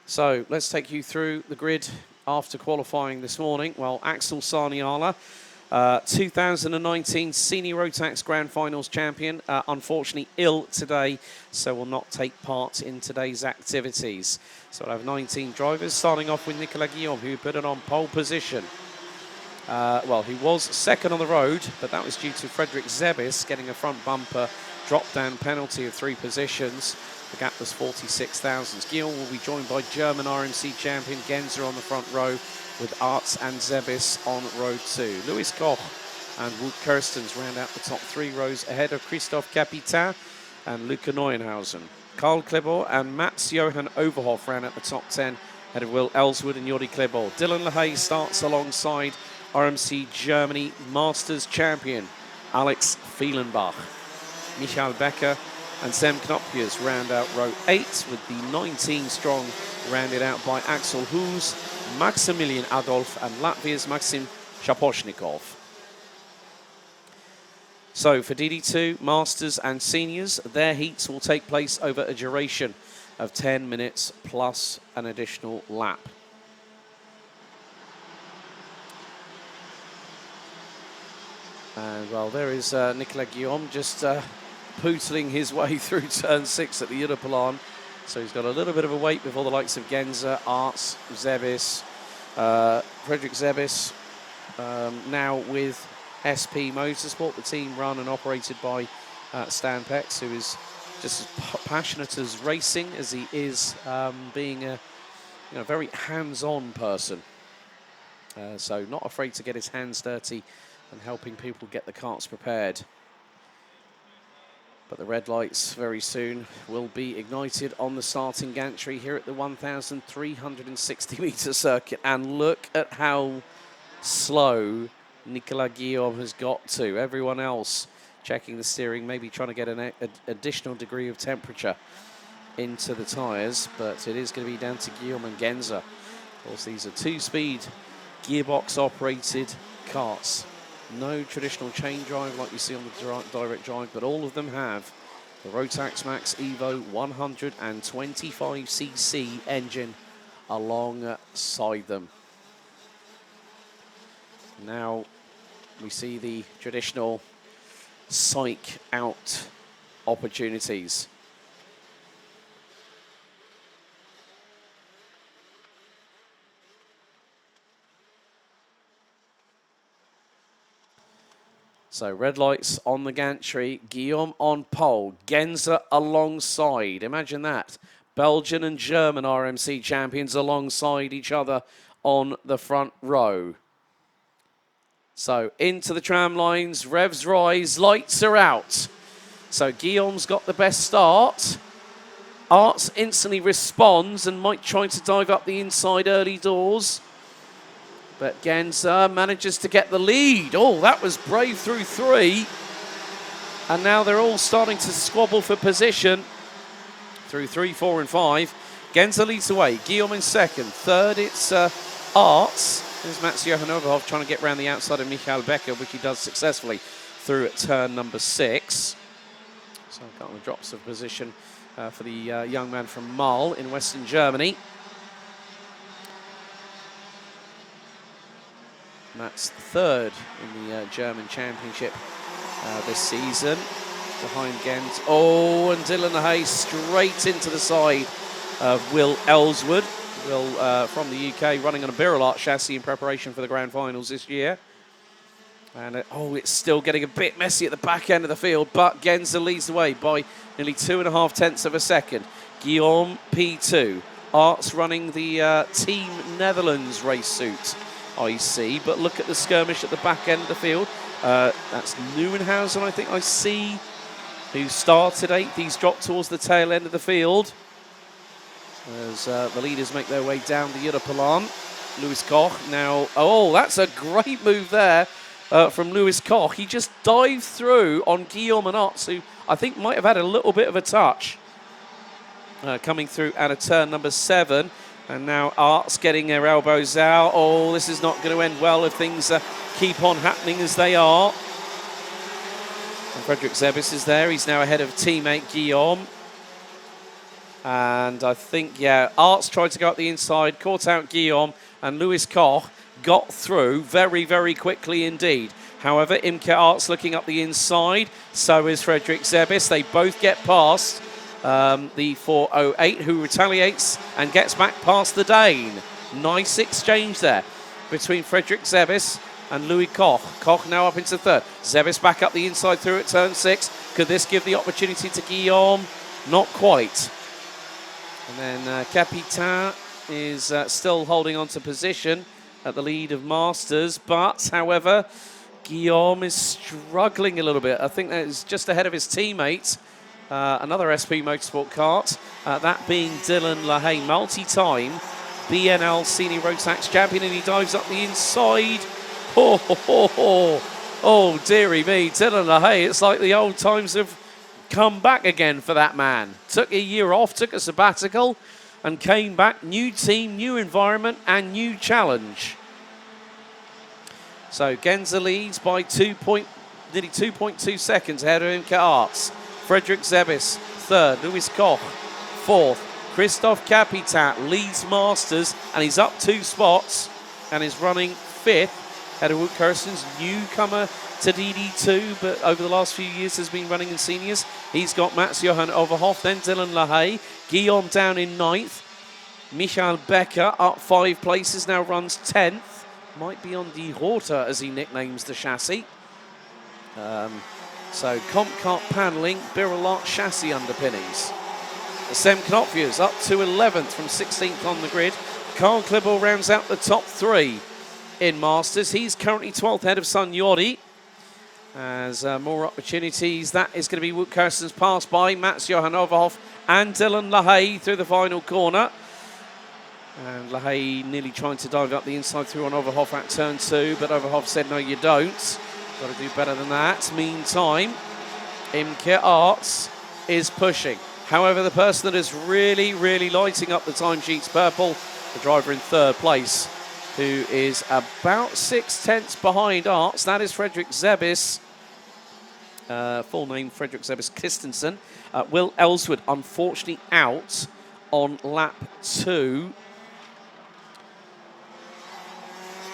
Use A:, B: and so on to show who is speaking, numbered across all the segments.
A: So let's take you through the grid after qualifying this morning. Well, Axel Saniala, 2019 Senior Rotax Grand Finals champion, unfortunately ill today, so will not take part in today's activities. So we'll have 19 drivers, starting off with Nicolas Guillaume, who put it on pole position. Well, he was second on the road, but that was due to Frederick Zebis getting a front bumper drop-down penalty of 3 positions. The gap was 46 thousandths. Guillaume will be joined by German RMC champion Genzer on the front row, with Arts and Zebis on row 2. Lewis Koch and Wout Kirstens round out the top 3 rows ahead of Christophe Capitin and Luca Neuenhausen. Karl Klebor and Mats Johan Overhoff round out the top 10 ahead of Will Ellswood and Jordi Klebor. Dylan LaHaye starts alongside RMC Germany Masters champion Alex Fielenbach. Michael Becker and Sam Knopjes round out row 8, with the 19 strong rounded out by Axel Hoos, Maximilian Adolf and Latvia's Maxim Shaposhnikov. So for DD2, Masters and Seniors, their heats will take place over a duration of 10 minutes plus an additional lap. And well, there is Nicolas Guillaume just pootling his way through turn 6 at the Europelan. So he's got a little bit of a wait before the likes of Genzer, Arts, Zebis, Frederick Zebis, now with SP Motorsport, the team run and operated by Stan Pex, who is just as passionate as racing as he is being a very hands-on person. So not afraid to get his hands dirty and helping people get the karts prepared. But the red lights very soon will be ignited on the starting gantry here at the 1,360-metre circuit. And look at how slow Nicolas Guillaume has got to. Everyone else checking the steering, maybe trying to get an additional degree of temperature into the tyres. But it is going to be down to Guillaume and Genzer. Of course, these are 2-speed gearbox-operated karts. No traditional chain drive like you see on the direct drive, but all of them have the Rotax Max Evo 125cc engine alongside them. Now we see the traditional psych out opportunities. So red lights on the gantry, Guillaume on pole, Genzer alongside. Imagine that. Belgian and German RMC champions alongside each other on the front row. So into the tram lines, revs rise, lights are out. So Guillaume's got the best start. Arts instantly responds and might try to dive up the inside early doors. But Genzer manages to get the lead. Oh, that was brave through 3. And now they're all starting to squabble for position through 3, 4 and 5. Genzer leads away. Guillaume in second. Third, it's Arts. There's Mats Johan Overhoff trying to get round the outside of Michael Becker, which he does successfully through at turn number 6. So a couple of drops of position for the young man from Marl in Western Germany. That's third in the German Championship this season, behind Gent. Oh, and Dylan LaHaye straight into the side of Will Ellswood. Will from the UK, running on a Birolart chassis in preparation for the Grand Finals this year. And oh, it's still getting a bit messy at the back end of the field, but Genzer leads the way by nearly 2.5 tenths of a second. Guillaume P2. Arts running the Team Netherlands race suit, I see, but look at the skirmish at the back end of the field. That's Neuenhausen, I think I see, who started 8th. He's dropped towards the tail end of the field as the leaders make their way down the Europelan. Lewis Koch now, oh, that's a great move there from Lewis Koch. He just dived through on Guillaume and Arts, who I think might have had a little bit of a touch coming through out of turn number 7. And now Arts getting their elbows out. Oh, this is not going to end well if things keep on happening as they are. And Frederick Zebis is there. He's now ahead of teammate Guillaume. And I think, yeah, Arts tried to go up the inside, caught out Guillaume, and Lewis Koch got through very, very quickly indeed. However, Imke Arts looking up the inside, so is Frederick Zebis. They both get past the 408, who retaliates and gets back past the Dane. Nice exchange there between Frederick Zebis and Louis Koch. Koch now up into third. Zebis back up the inside through at turn 6. Could this give the opportunity to Guillaume? Not quite. And then Capitan is still holding on to position at the lead of Masters, but however, Guillaume is struggling a little bit. I think that is just ahead of his teammate, another SP Motorsport kart, that being Dylan LaHaye, multi-time BNL Senior Road Tax champion, and he dives up the inside. Oh, dearie me, Dylan LaHaye, it's like the old times have come back again for that man. Took a year off, took a sabbatical, and came back. New team, new environment, and new challenge. So Genza leads by nearly 2.2 seconds ahead of Imke Arts. Frederick Zebis, third. Louis Koch, fourth. Christophe Capitan leads Masters, and he's up 2 spots and is running 5th. Ahead of Wout Kirsten's newcomer to DD2, but over the last few years has been running in seniors. He's got Mats-Johan Overhoff, then Dylan LaHaye. Guillaume down in 9th. Michael Becker up 5 places, now runs 10th. Might be on Die Rote, as he nicknames the chassis. So Comp Kart paneling, Birolot chassis underpinnings. Sam Knopfjes up to 11th from 16th on the grid. Carl Klibble rounds out the top 3 in Masters. He's currently 12th ahead of Sun Yori. As more opportunities, that is going to be Wout Kirsten's pass by Mats-Johan Overhoff and Dylan LaHaye through the final corner. And LaHaye nearly trying to dive up the inside through on Overhoff at turn 2, but Overhoff said, no, you don't. Got to do better than that. Meantime, Imke Arts is pushing. However, the person that is really, really lighting up the timesheets purple, the driver in 3rd place, who is about 6/10 behind Arts. That is Frederick Zebis. Full name, Frederick Zebis Christensen. Will Ellswood, unfortunately, out on lap 2.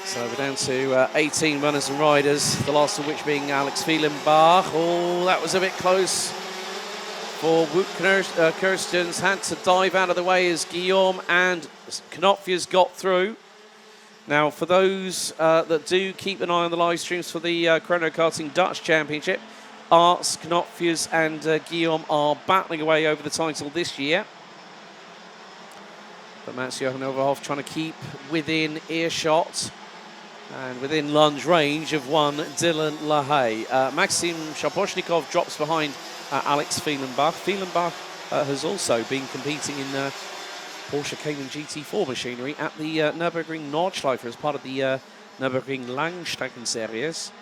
A: So we're down to 18 runners and riders, the last of which being Alex Fielenbach. Oh, that was a bit close for Wout Kirstens. Had to dive out of the way as Guillaume and Knopfjes got through. Now, for those that do keep an eye on the live streams for the Chrono Karting Dutch Championship, Arts, Knopfjes and Guillaume are battling away over the title this year. But Mats-Johan Overhoff trying to keep within earshot and within lunge range of one Dylan LaHaye. Maxim Shaposhnikov drops behind Alex Fielenbach. Fielenbach has also been competing in Porsche Cayman GT4 machinery at the Nürburgring Nordschleife as part of the Nürburgring Langstrecken series,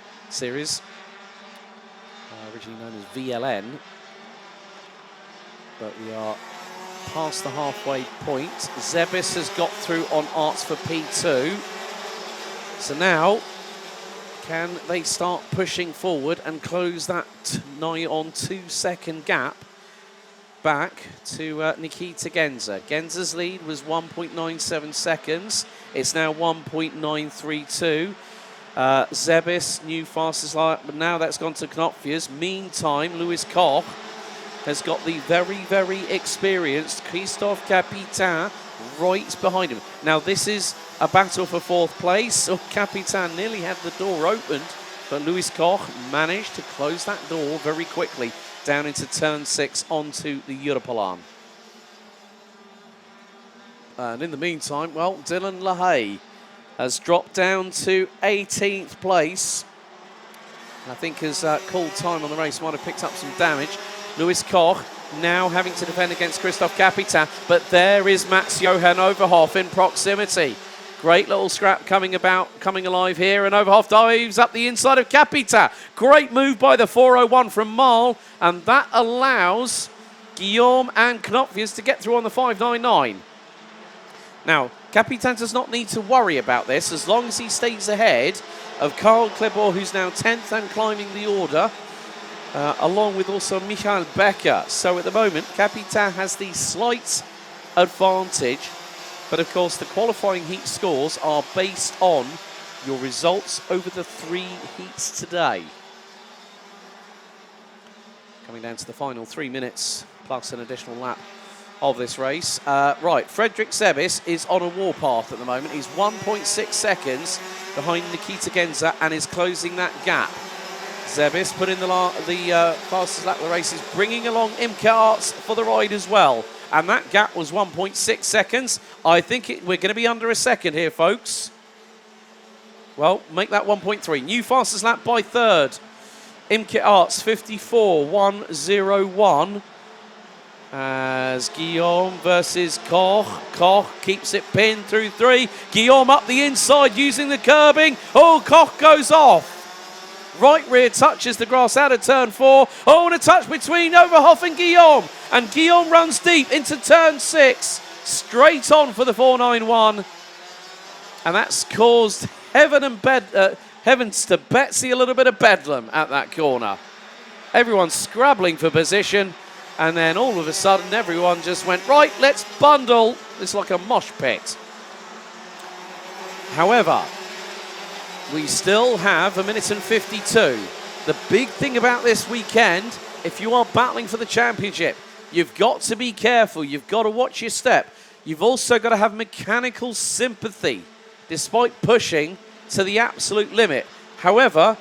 A: originally known as VLN. But we are past the halfway point. Zebis has got through on Arts for P2. So now, can they start pushing forward and close that nigh on 2-second gap back to Nikita Genza? Genza's lead was 1.97 seconds. It's now 1.932. Zebis, new fastest lap, but now that's gone to Knopfjes. Meantime, Louis Koch has got the very, very experienced Christophe Capitan right behind him. Now, this is a battle for 4th place. Oh, Capitan nearly had the door opened, but Louis Koch managed to close that door very quickly down into turn 6 onto the Europlan. And in the meantime, well, Dylan LaHaye has dropped down to 18th place. I think his called time on the race might have picked up some damage. Louis Koch now having to defend against Christophe Capitan, but there is Mats-Johan Overhoff in proximity. Great little scrap coming alive here, and Overhoff dives up the inside of Capitan. Great move by the 401 from Marl, and that allows Guillaume and Knopfjes to get through on the 599. Now, Capitan does not need to worry about this as long as he stays ahead of Karl Klibor, who's now 10th and climbing the order. along with also Michael Becker. So at the moment, Capitan has the slight advantage, but of course the qualifying heat scores are based on your results over the 3 heats today. Coming down to the final 3 minutes, plus an additional lap of this race. Right, Fredrik Sebis is on a warpath at the moment. He's 1.6 seconds behind Nikita Genza and is closing that gap. Sebis put in the fastest lap of the race, is bringing along Imke Arts for the ride as well. And that gap was 1.6 seconds. I think we're going to be under a second here, folks. Well, make that 1.3. New fastest lap by third. Imke Arts 54.101 as Guillaume versus Koch. Koch keeps it pinned through 3. Guillaume up the inside using the curbing. Oh, Koch goes off. Right rear touches the grass out of turn 4. Oh, and a touch between Overhoff and Guillaume. And Guillaume runs deep into turn 6. Straight on for the 491. And that's caused heavens to Betsy a little bit of bedlam at that corner. Everyone's scrabbling for position, and then all of a sudden everyone just went, right, let's bundle. It's like a mosh pit. However, we still have 1:52. The big thing about this weekend, if you are battling for the championship, you've got to be careful. You've got to watch your step. You've also got to have mechanical sympathy, despite pushing to the absolute limit. However,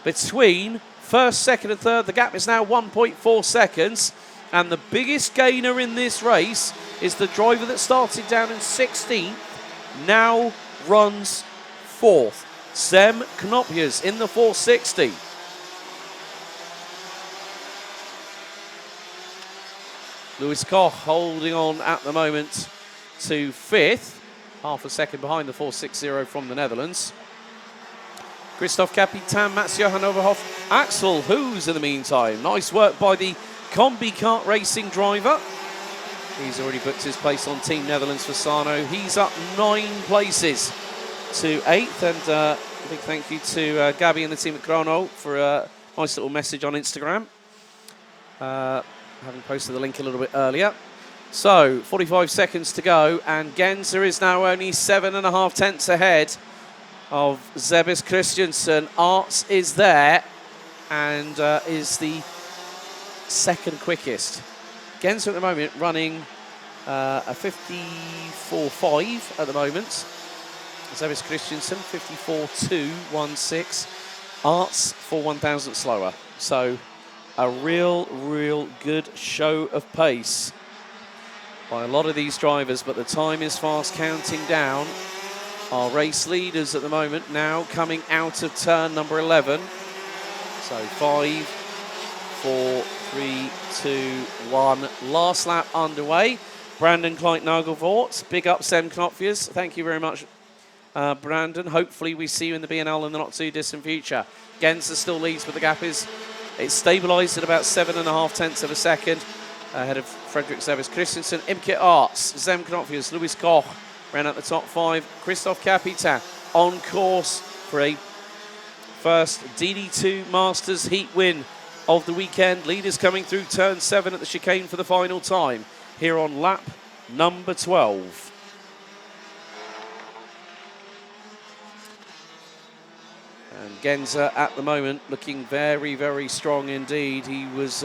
A: between first, second and third, the gap is now 1.4 seconds. And the biggest gainer in this race is the driver that started down in 16th, now runs 4th. Sem Knopjes in the 460. Lewis Koch holding on at the moment to 5th, half a second behind the 460 from the Netherlands. Christoph Capitan, Mats-Johan Overhoff, Axel Hoos in the meantime. Nice work by the Combi Kart Racing driver. He's already booked his place on Team Netherlands for Sano. He's up 9 places to 8th, and a big thank you to Gabby and the team at Chrono for a nice little message on Instagram. Having posted the link a little bit earlier. So, 45 seconds to go, and Genza is now only 7.5 tenths ahead of Sebis Christiansen. Arts is there and is the second quickest. Genza at the moment running a 54.5 at the moment. Sebis Christiansen 54.216. Arts for 1,000 slower. So a real good show of pace by a lot of these drivers, but the time is fast counting down. Our race leaders at the moment now coming out of turn number 11. So 5, 4, 3, 2, 1. Last lap underway. Brandon Kleit-Nagelvoort. Big up Sem Knopjes. Thank you very much, Brandon. Hopefully we see you in the BNL in the not too distant future. Genza still leads, but the gap is, it's stabilised at about 7.5 tenths of a second ahead of Fredrik Sebis Christensen. Imke Arts, Sem Knopjes, Lewis Koch ran out the top 5. Christoph Capitan on course for a first DD2 Masters heat win of the weekend. Leaders coming through turn 7 at the chicane for the final time here on lap number 12. And Genza at the moment looking very strong indeed. He was,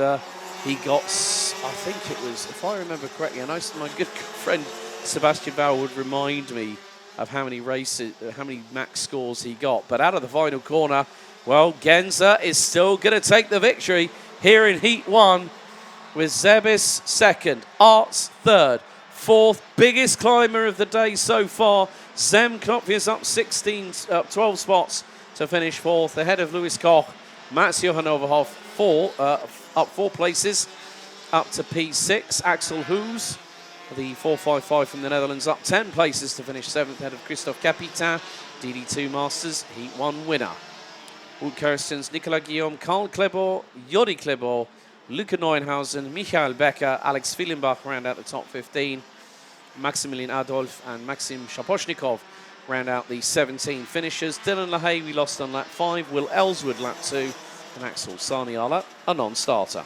A: he got, I think it was, if I remember correctly, I know my good friend Sebastian Bauer would remind me of how many races, how many max scores he got. But out of the final corner, well, Genza is still going to take the victory here in Heat 1 with Sebis second, Arts third, fourth biggest climber of the day so far. Sem Knopjes up 12 spots to finish fourth, ahead of Lewis Koch. Mats-Johan Overhoff up 4 places, up to P6. Axel Hoos, the 455 from the Netherlands, up 10 places to finish 7th, ahead of Christoph Capitan, DD2 Masters Heat 1 winner. Ulf Kirstens, Nicolas Guillaume, Karl Klebor, Jori Klebor, Luca Neuenhausen, Michael Becker, Alex Fielenbach round out the top 15. Maximilian Adolf and Maxim Shaposhnikov round out the 17 finishers. Dylan LaHaye we lost on lap 5. Will Ellswood lap 2. and Axel Saniala a non-starter.